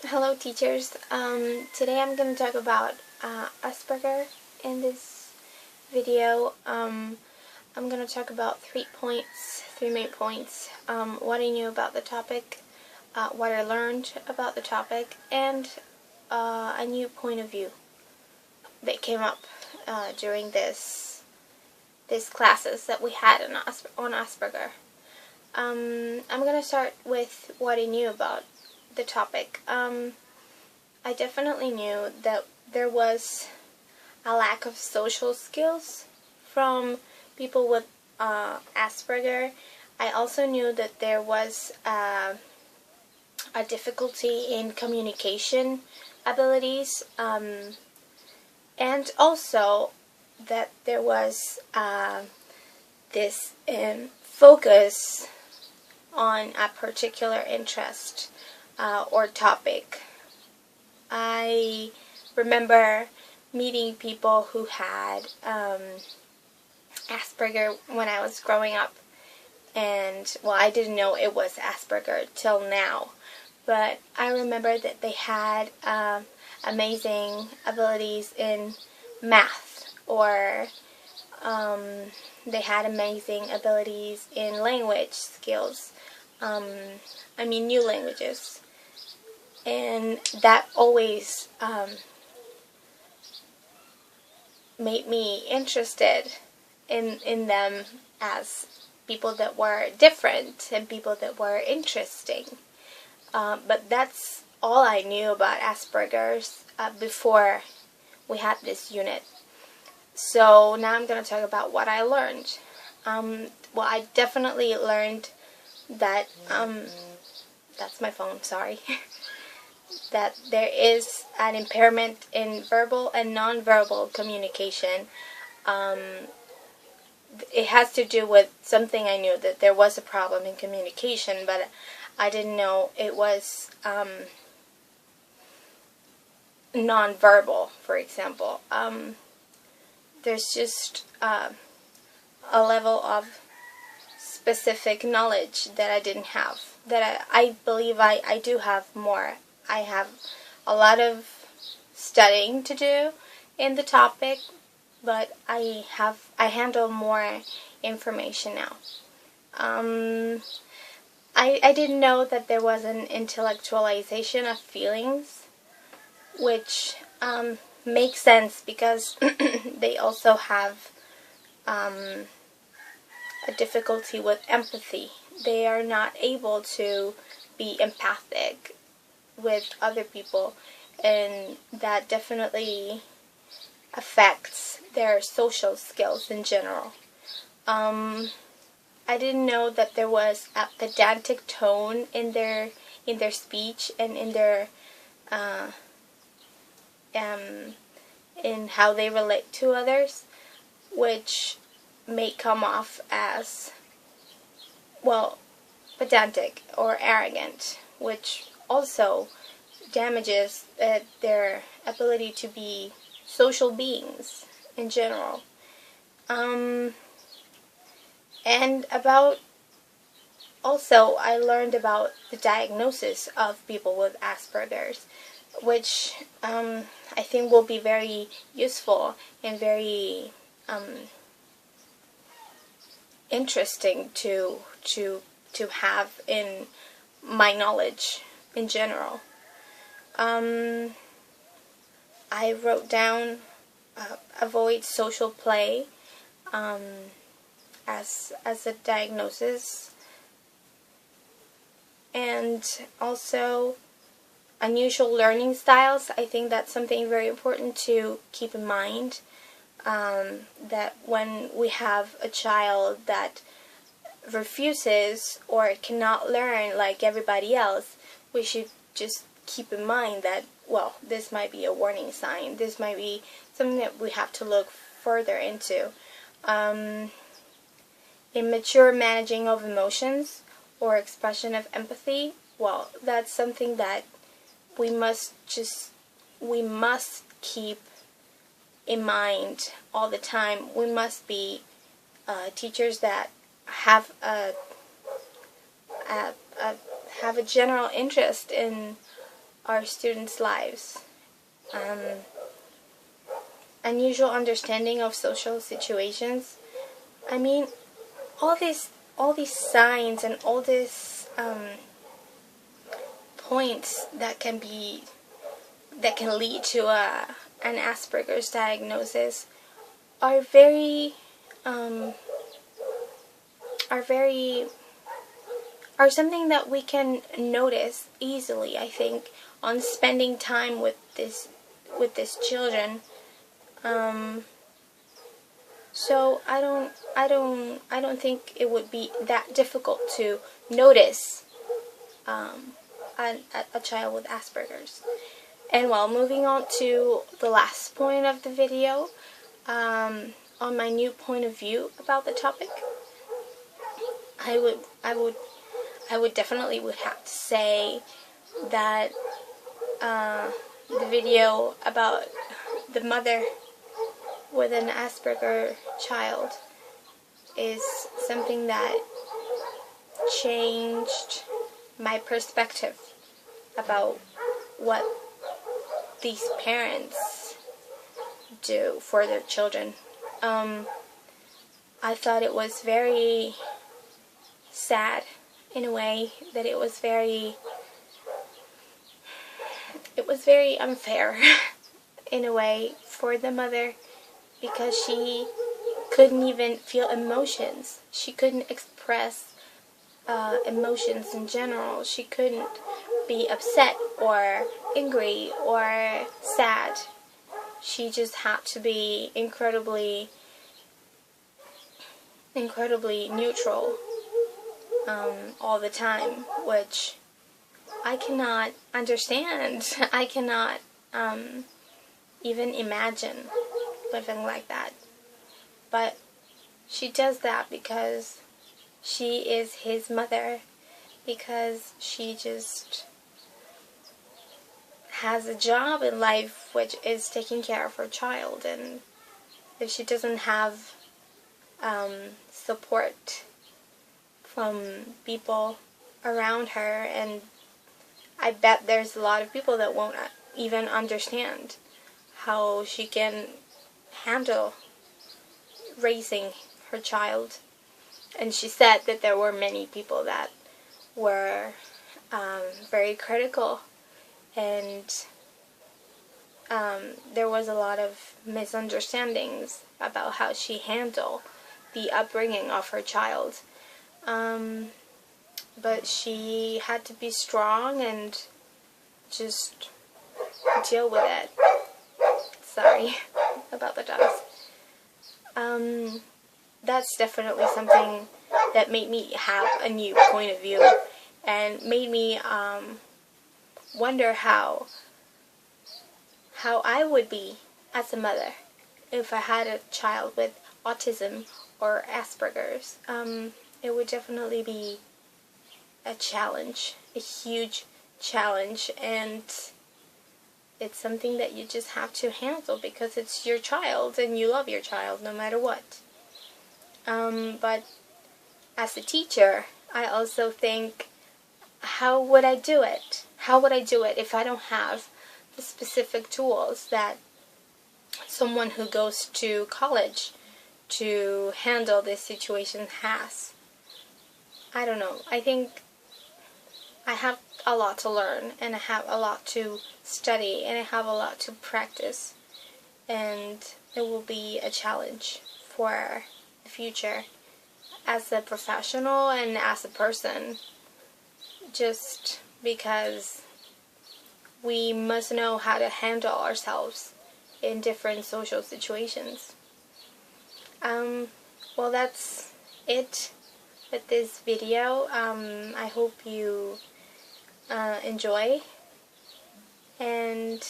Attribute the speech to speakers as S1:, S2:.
S1: Hello teachers. Today I'm going to talk about Asperger in this video. I'm going to talk about 3 main points. What I knew about the topic, what I learned about the topic, and a new point of view that came up during these classes that we had on Asperger. I'm going to start with what I knew about the topic. I definitely knew that there was a lack of social skills from people with Asperger. I also knew that there was a difficulty in communication abilities, and also that there was this focus on a particular interest or topic. I remember meeting people who had Asperger when I was growing up, and well, I didn't know it was Asperger till now, but I remember that they had amazing abilities in math, or they had amazing abilities in language skills, new languages. And that always made me interested in them as people that were different and people that were interesting. But that's all I knew about Asperger's before we had this unit. So now I'm going to talk about what I learned. Well, I definitely learned that, that's my phone, sorry. That there is an impairment in verbal and nonverbal communication. It has to do with something I knew, that there was a problem in communication, but I didn't know it was nonverbal, for example. There's just a level of specific knowledge that I didn't have, that I believe I do have more. I have a lot of studying to do in the topic, but I handle more information now. I didn't know that there was an intellectualization of feelings, which makes sense because they also have a difficulty with empathy. They are not able to be empathic with other people, and that definitely affects their social skills in general. I didn't know that there was a pedantic tone in their speech and in their in how they relate to others, which may come off as, well, pedantic or arrogant, which also damages their ability to be social beings in general. And also I learned about the diagnosis of people with Asperger's, which I think will be very useful and very interesting to have in my knowledge in general. I wrote down avoid social play as a diagnosis, and also unusual learning styles. I think that's something very important to keep in mind, that when we have a child that refuses or cannot learn like everybody else, we should just keep in mind that, well, this might be a warning sign. This might be something that we have to look further into. Immature managing of emotions or expression of empathy, well, that's something that we must keep in mind all the time. We must be teachers that have a general interest in our students' lives. Unusual understanding of social situations. I mean, all these signs and all these points that can lead to an Asperger's diagnosis are something that we can notice easily, I think, on spending time with these children. So I don't think it would be that difficult to notice a child with Asperger's. And well, moving on to the last point of the video, on my new point of view about the topic, I would definitely have to say that the video about the mother with an Asperger child is something that changed my perspective about what these parents do for their children. I thought it was very sad in a way, that it was very unfair in a way for the mother, because she couldn't even feel emotions. She couldn't express emotions in general. She couldn't be upset or angry or sad. She just had to be incredibly neutral all the time, which I cannot understand. I cannot even imagine living like that. But she does that because she is his mother, because she just has a job in life which is taking care of her child, and if she doesn't have support from people around her, and I bet there's a lot of people that won't even understand how she can handle raising her child. And she said that there were many people that were very critical, and there was a lot of misunderstandings about how she handled the upbringing of her child. But she had to be strong and just deal with it. Sorry about the dogs. That's definitely something that made me have a new point of view, and made me wonder how I would be as a mother if I had a child with autism or Asperger's. It would definitely be a challenge, a huge challenge, and it's something that you just have to handle because it's your child and you love your child no matter what. But as a teacher, I also think, how would I do it? How would I do it if I don't have the specific tools that someone who goes to college to handle this situation has? I don't know. I think I have a lot to learn, and I have a lot to study, and I have a lot to practice, and it will be a challenge for the future as a professional and as a person, just because we must know how to handle ourselves in different social situations. Well, that's it with this video. I hope you enjoy, and